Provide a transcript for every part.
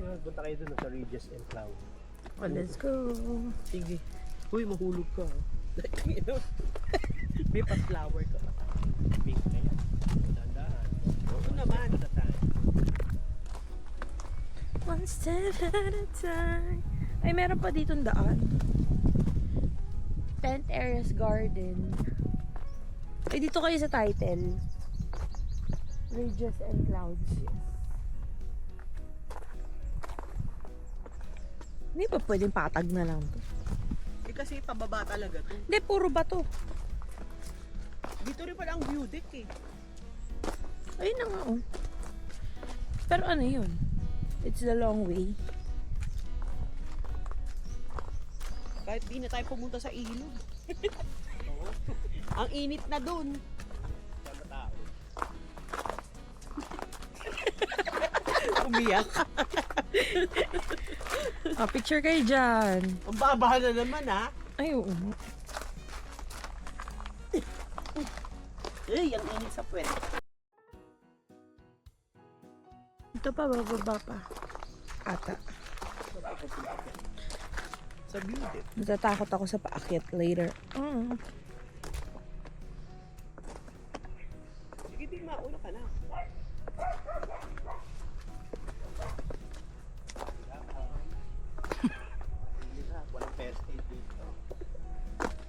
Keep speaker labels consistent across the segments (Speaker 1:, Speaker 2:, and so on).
Speaker 1: Punta kayo dun sa Regis and Cloud.
Speaker 2: Oh, let's go.
Speaker 1: Sige. Uy, mahulog ka. May pa-flower ka pa. Pink na yan. Dandahan. Oo naman.
Speaker 2: One step at a time. Ay, meron pa ditong daan. Tent Areas Garden. Ay, dito kayo sa title. Ridges and Clouds. Hindi pa pwedeng patag na lang to.
Speaker 3: Eh kasi pababa talaga to.
Speaker 2: Hindi, puro bato.
Speaker 3: Dito rin pala ang view deck eh.
Speaker 2: Ayun na nga oh. Pero ano yun? It's the long way.
Speaker 3: Kahit di na tayo pumunta sa ilog. Ang init na dun.
Speaker 1: Sama tao.
Speaker 3: Umiyak.
Speaker 2: Picture kayo dyan.
Speaker 3: Ang baba na naman ha.
Speaker 2: Ay, oo.
Speaker 3: Ay, ang init sa puwet.
Speaker 2: Ito pa, bababa pa. Ata.
Speaker 3: Sa view deck.
Speaker 2: Natatakot ako sa paakyat later.
Speaker 3: Sige, di mauna ka na.
Speaker 1: Walang first aid dito.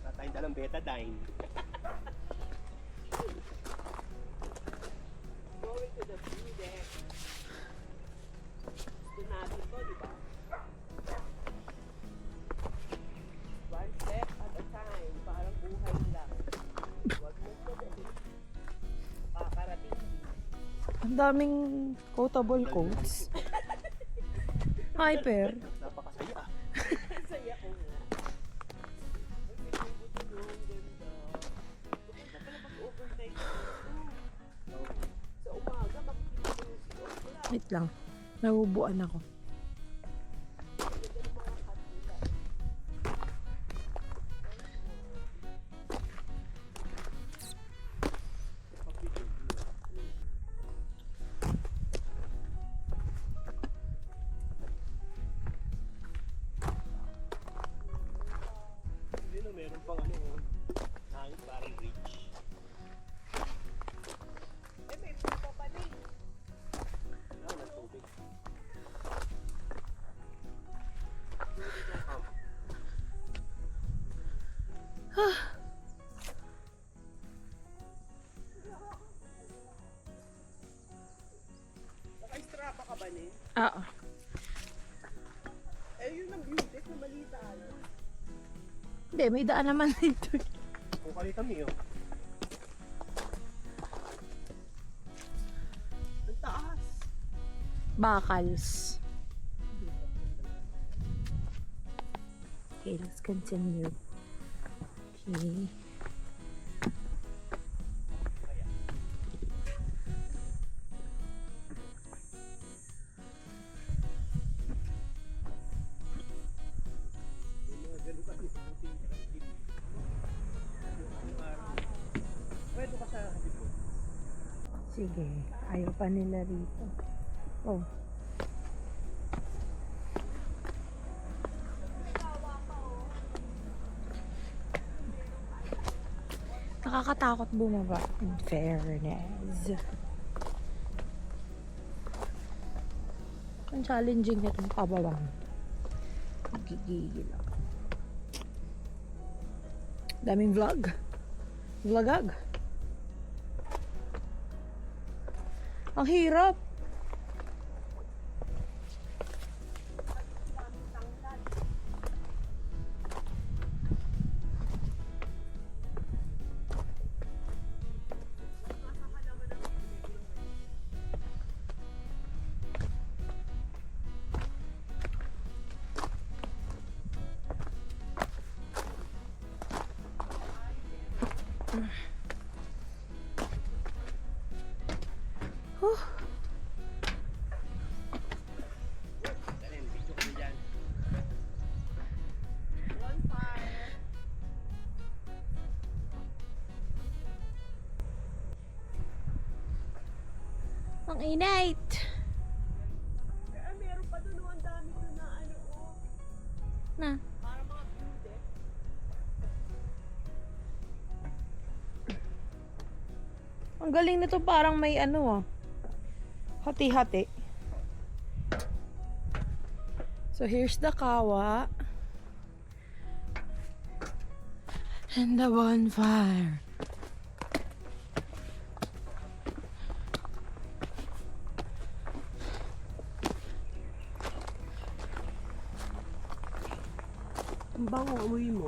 Speaker 1: Tatayin dalang betadine.
Speaker 3: Going to the view deck. Gusto natin to, di ba? One step at a time. Parang buhay lang. Huwag mo madali. Makakarating din.
Speaker 2: Ang daming quotable quotes. Hyper.
Speaker 1: Napakasaya.
Speaker 3: Ang saya ko nga. Ay, may buto nyo. Ang ganda. Maganda pala mag-overnight dito. Sa umaga, makikita ko yung silog. Wala.
Speaker 2: Wait lang. Nabubuan ako.
Speaker 3: Ganda ng mga katila.
Speaker 1: Hindi na meron pang ano. Hangin parang bridge.
Speaker 3: Eh, may pupa pa din.
Speaker 1: Wala ng tubig.
Speaker 3: Naka-strapa ka ba ni?
Speaker 2: Oo.
Speaker 3: Eh, yun ang view deck na mali tayo.
Speaker 2: Hindi, may daan naman dito.
Speaker 1: Kung kami oh.
Speaker 3: Ang taas.
Speaker 2: Bakals. Okay, let's continue. Okay.
Speaker 1: Yung mga ganun kasi buting active. Pwede ka sa halipon.
Speaker 2: Sige, ayaw pa nila rito. Oh. Nakakatakot bumaba. In fairness. Ang challenging na itong pababang. Gigigil ako. Daming vlog. Vlogag. Ang hirap.
Speaker 1: Dalhin, video kami dyan.
Speaker 3: Bonfire.
Speaker 2: Ang init.
Speaker 3: Kaya meron pa doon
Speaker 2: Na.
Speaker 3: Para mga beauty.
Speaker 2: Ang galing nito, parang may ano ah. Hati-hati. So here's the kawa. And the bonfire.
Speaker 3: Ang bango amoy mo.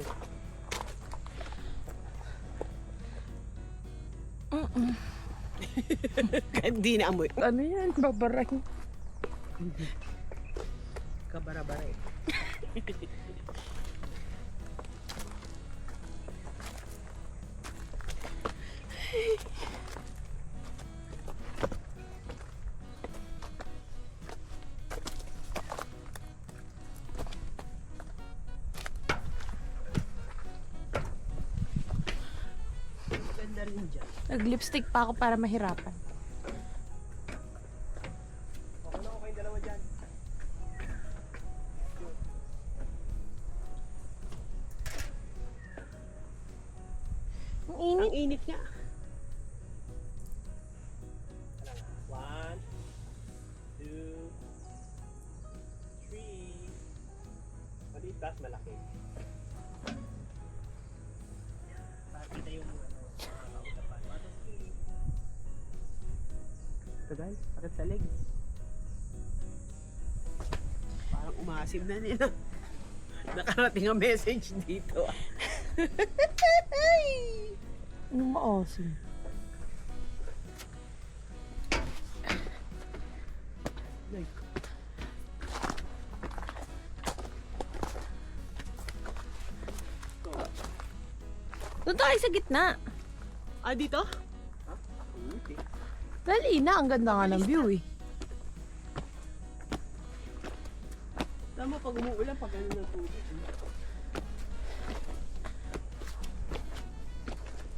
Speaker 3: Kahit di na amoy.
Speaker 2: Ano yan? Babaray.
Speaker 3: Kabara-bara eh. Maganda rin dyan.
Speaker 2: Nag-lipstick pa ako para mahirapan.
Speaker 1: Okay na, okay yung dalawa dyan.
Speaker 2: Ang
Speaker 3: Ang
Speaker 2: init.
Speaker 3: init nga.
Speaker 1: One, two, three. Maliit tas malaki. Pakita yung kautapan. One, two, three.
Speaker 3: Tagal, sakit sa legs. Parang umasim na nila. Nakarating ang message dito.
Speaker 2: Anong maasim?
Speaker 3: Like,
Speaker 2: Doon tayo sa gitna.
Speaker 3: dito?
Speaker 1: Okay.
Speaker 2: Dali na, ang ganda nga ng view eh.
Speaker 3: Tama pag umuulan, pag ano na tubig.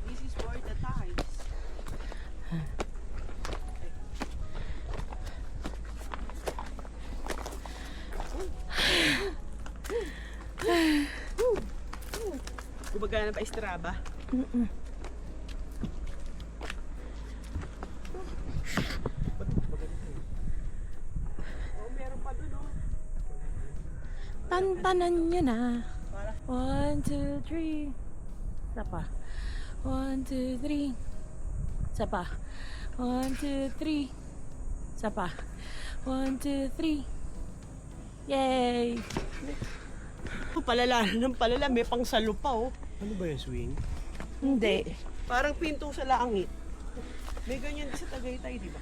Speaker 3: This is for the tides. Gumagana pa Strava. Oh, meron pa dun oh.
Speaker 2: Tantanan nyo na. 1, 2, 3. Isa pa. 1, 2, 3. Isa pa. 1, 2, 3. Isa pa. 1, 2, 3. Yay!
Speaker 3: Palala ng palala, may pang salo pa oh.
Speaker 1: Ano ba yung swing?
Speaker 2: Hindi.
Speaker 3: Parang pinto sa langit. May ganyan din sa Tagaytay, di ba?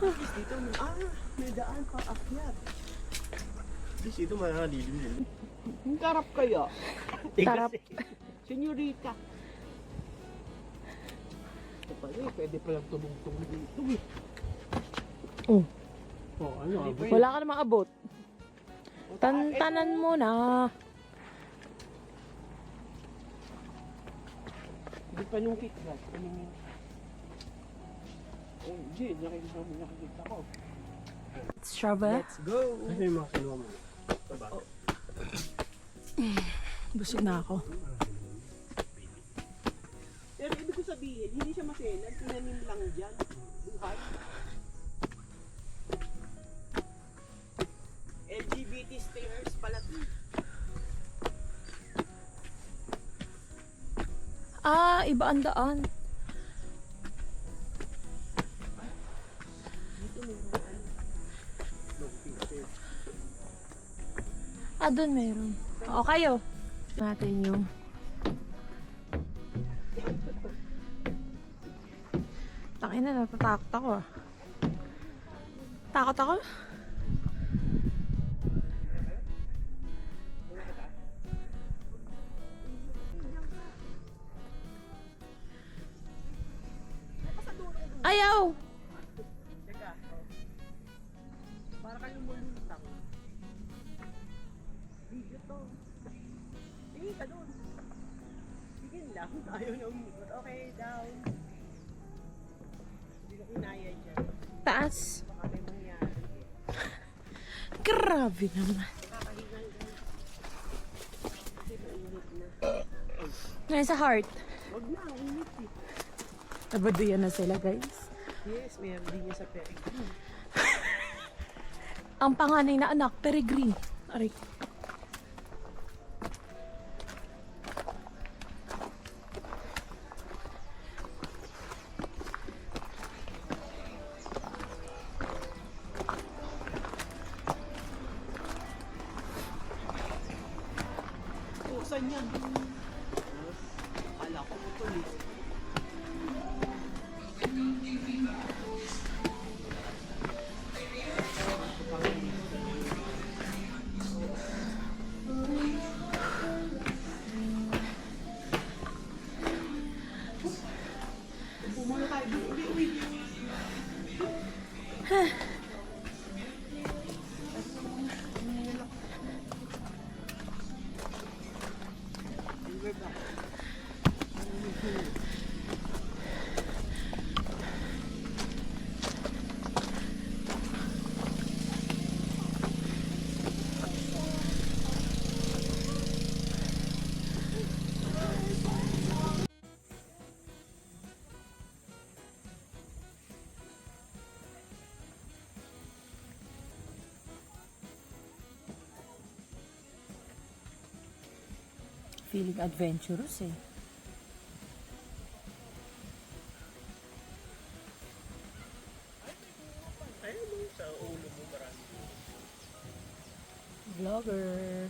Speaker 3: Dito, may daan pa akyat.
Speaker 1: This ito makakalilim din.
Speaker 3: Ang karap kaya.
Speaker 2: Tarap.
Speaker 3: Senyorita. Ito pala eh, pwede palang tumong-tumong dito eh.
Speaker 2: Oh,
Speaker 1: Oh, ano?
Speaker 3: Hindi
Speaker 2: wala ka namang abot. Tantanan mo na.
Speaker 3: Hindi pa nung kitbat. Ano yun? Oh, Jade, nakikita ko.
Speaker 2: Strawberry.
Speaker 3: Let's go!
Speaker 1: Ano yung mga kinuha mo? Baba.
Speaker 2: Busog na ako.
Speaker 3: Pero ibig ko sabihin, hindi siya maselan, tinanim lang dyan. Buhay. LGBT stairs pala to.
Speaker 2: Ah, iba ang daan.
Speaker 3: Dito may mga ano.
Speaker 2: Ah, doon meron. O, kayo. Natin yung... Takin na, natatakot ako ah. Takot ako? Ayaw!
Speaker 3: Teka, oh. Para kayong mulutang. Video to. Tingin ka doon. Tingin lang. Ayaw na umikot. Okay, down. Hindi ko kinaya dyan.
Speaker 2: Taas.
Speaker 3: Baka may mangyari.
Speaker 2: Grabe naman. Ngayon sa heart.
Speaker 3: Wag na, ang init eh.
Speaker 2: Nabaduyan na sila, guys.
Speaker 3: Yes, mayroon din niya sa Peregrine.
Speaker 2: Ang panganay na anak, Peregrine. Aray.
Speaker 3: Saan yan? Akala ko ito eh. Pumula tayo. Uwi.
Speaker 2: Feeling adventurous eh.
Speaker 1: Ayun, sa ulo mo marami.
Speaker 2: Vlogger.